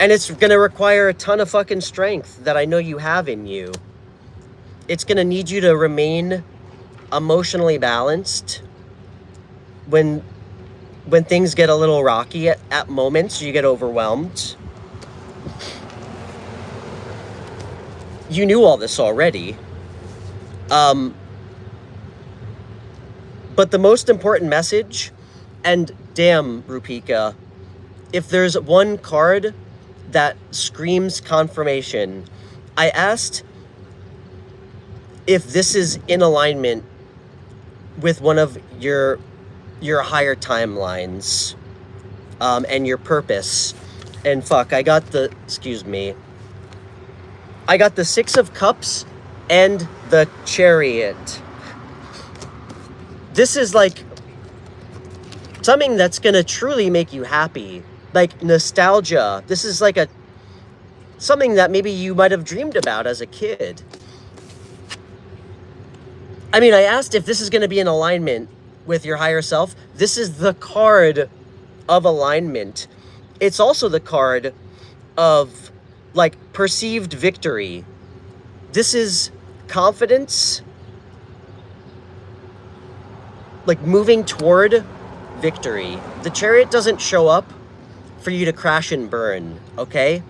And it's going to require a ton of fucking strength that I know you have in you. It's going to need you to remain emotionally balanced when things get a little rocky at moments, you get overwhelmed. You knew all this already. But the most important message, and damn, Rupika, if there's one card that screams confirmation, I asked if this is in alignment with one of your higher timelines, and your purpose. And fuck, I got the, excuse me, I got the Six of Cups and the Chariot. This is like something that's gonna truly make you happy. Like nostalgia. This is like something that maybe you might have dreamed about as a kid. I mean, I asked if this is gonna be in alignment with your higher self. This is the card of alignment. It's also the card of like perceived victory. This is confidence, like moving toward victory. The Chariot doesn't show up for you to crash and burn, okay?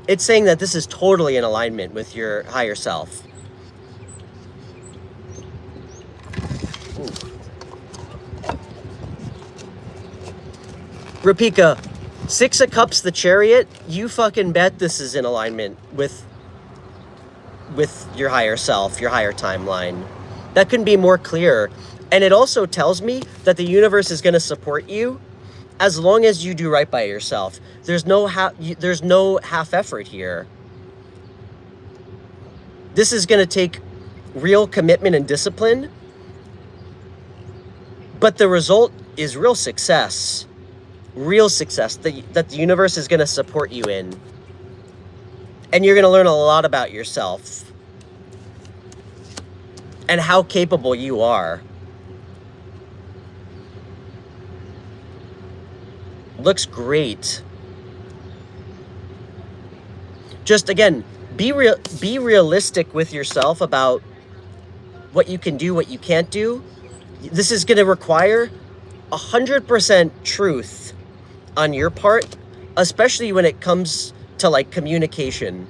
It's saying that this is totally in alignment with your higher self. Ooh. Rapika, Six of Cups, the Chariot, you fucking bet this is in alignment with your higher self, your higher timeline. That couldn't be more clear. And it also tells me that the universe is going to support you as long as you do right by yourself. There's no half effort here. This is going to take real commitment and discipline, but the result is real success. Real success that the universe is going to support you in. And you're going to learn a lot about yourself and how capable you are. Looks great. Just again, be realistic with yourself about what you can do, what you can't do. This is going to require 100% truth on your part, especially when it comes to like communication,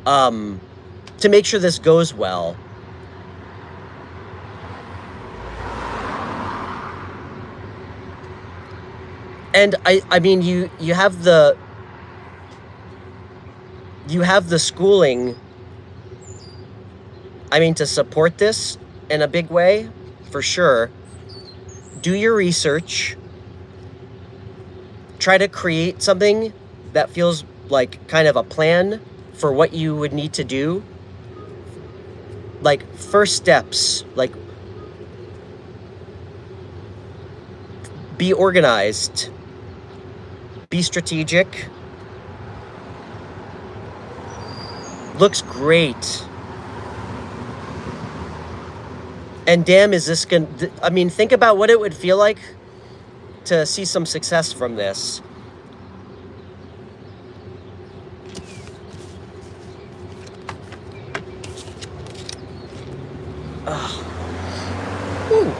to make sure this goes well. And I mean, you have the schooling, I mean, to support this in a big way, for sure. Do your research. Try to create something that feels like kind of a plan for what you would need to do. Like first steps, like be organized, be strategic. Looks great. And damn, is this gonna, I mean, think about what it would feel like to see some success from this. Ooh.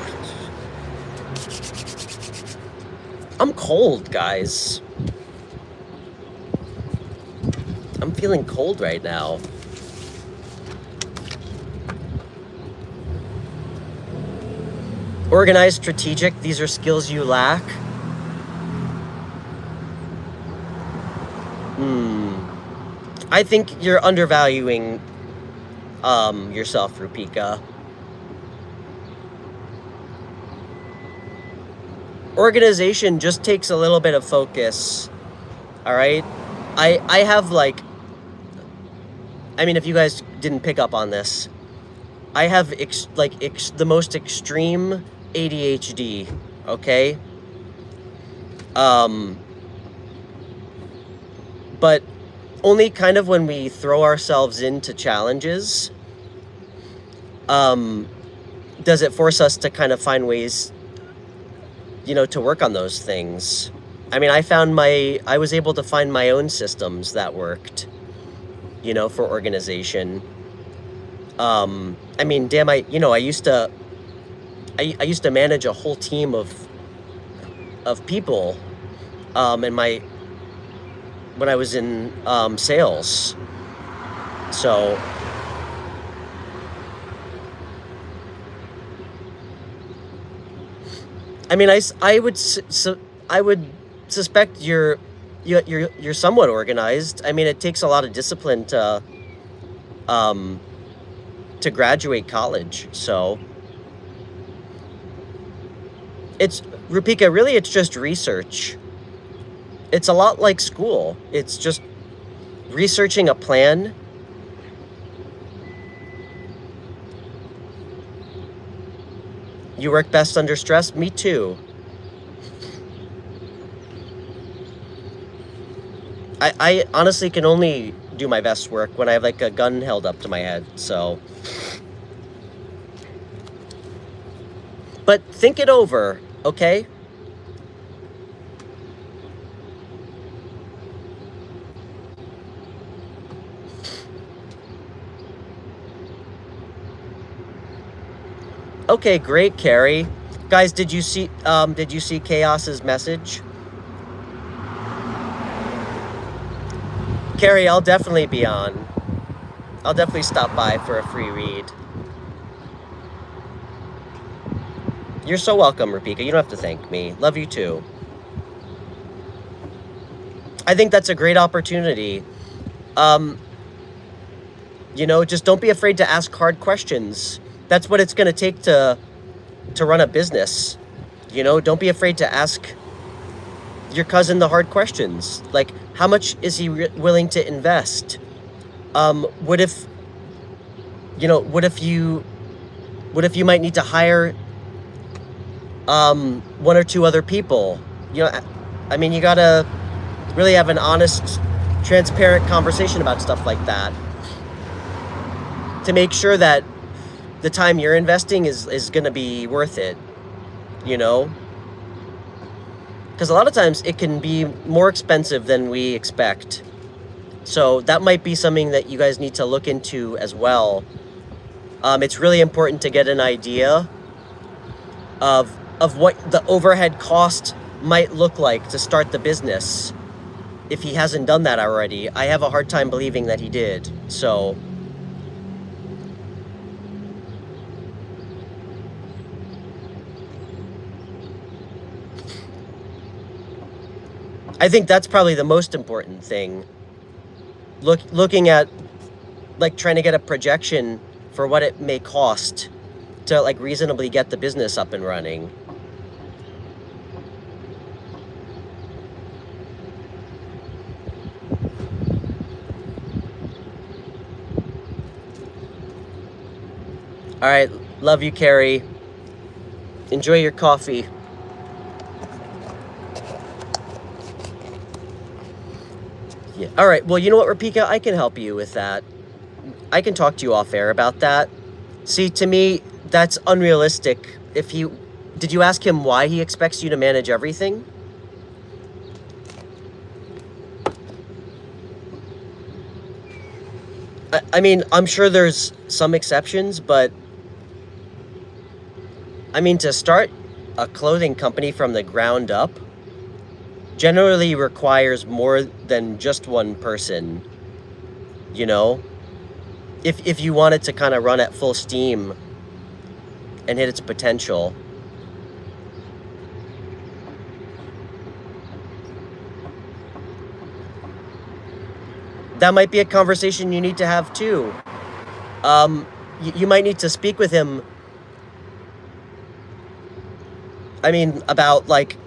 I'm cold, guys. I'm feeling cold right now. Organized, strategic, these are skills you lack. I think you're undervaluing yourself, Rupika. Organization just takes a little bit of focus. All right? I have like, I mean, if you guys didn't pick up on this, I have the most extreme ADHD, okay? But only kind of when we throw ourselves into challenges, does it force us to kind of find ways, you know, to work on those things. I mean, I was able to find my own systems that worked, you know, for organization. I mean, damn, I used to manage a whole team of people, when I was in sales. So I mean, I would suspect you're somewhat organized. I mean, it takes a lot of discipline to to graduate college. So it's, Rupika, really it's just research. It's a lot like school. It's just researching a plan. You work best under stress? Me too. I honestly can only do my best work when I have like a gun held up to my head, so. But think it over, okay? Okay, great, Carrie. Guys, did you see Chaos's message? Carrie, I'll definitely be on. I'll definitely stop by for a free read. You're so welcome, Rupika. You don't have to thank me. Love you too. I think that's a great opportunity. You know, just don't be afraid to ask hard questions. That's what it's going to take to run a business. You know, don't be afraid to ask your cousin the hard questions. Like, how much is he willing to invest? What if you might need to hire one or two other people? You know, I mean, you gotta really have an honest, transparent conversation about stuff like that to make sure that the time you're investing is gonna be worth it, you know? Because a lot of times it can be more expensive than we expect. So that might be something that you guys need to look into as well. It's really important to get an idea of what the overhead cost might look like to start the business. If he hasn't done that already, I have a hard time believing that he did. So I think that's probably the most important thing. Looking at, like, trying to get a projection for what it may cost to, like, reasonably get the business up and running. All right, love you, Carrie. Enjoy your coffee. Yeah. All right. Well, you know what, Rupika? I can help you with that. I can talk to you off air about that. See, to me, that's unrealistic. Did you ask him why he expects you to manage everything? I mean, I'm sure there's some exceptions, but I mean, to start a clothing company from the ground up generally requires more than just one person, you know? If you want it to kind of run at full steam and hit its potential. That might be a conversation you need to have too. You might need to speak with him, I mean, about, like,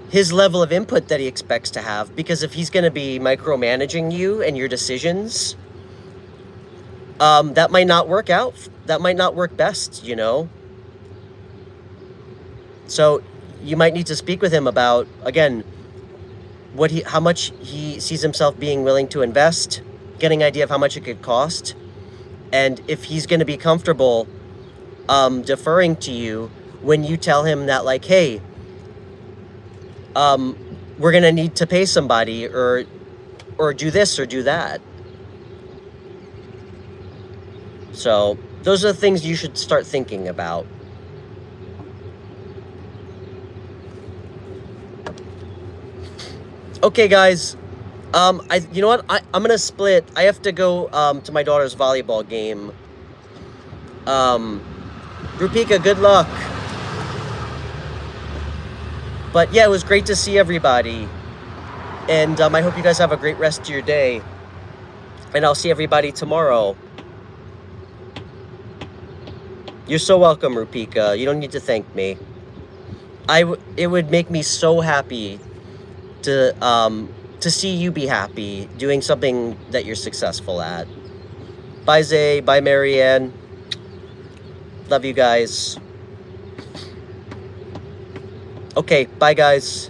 his level of input that he expects to have, because if he's going to be micromanaging you and your decisions, that might not work out. That might not work best, you know? So you might need to speak with him about, again, how much he sees himself being willing to invest, getting an idea of how much it could cost, and if he's going to be comfortable deferring to you when you tell him that, like, hey, we're going to need to pay somebody or do this or do that. So those are the things you should start thinking about. Okay, guys. You know what? I'm gonna split. I have to go to my daughter's volleyball game. Rupika, good luck. But yeah, it was great to see everybody. And I hope you guys have a great rest of your day. And I'll see everybody tomorrow. You're so welcome, Rupika. You don't need to thank me. It would make me so happy to see you be happy doing something that you're successful at. Bye, Zay. Bye, Marianne. Love you guys. Okay, bye, guys.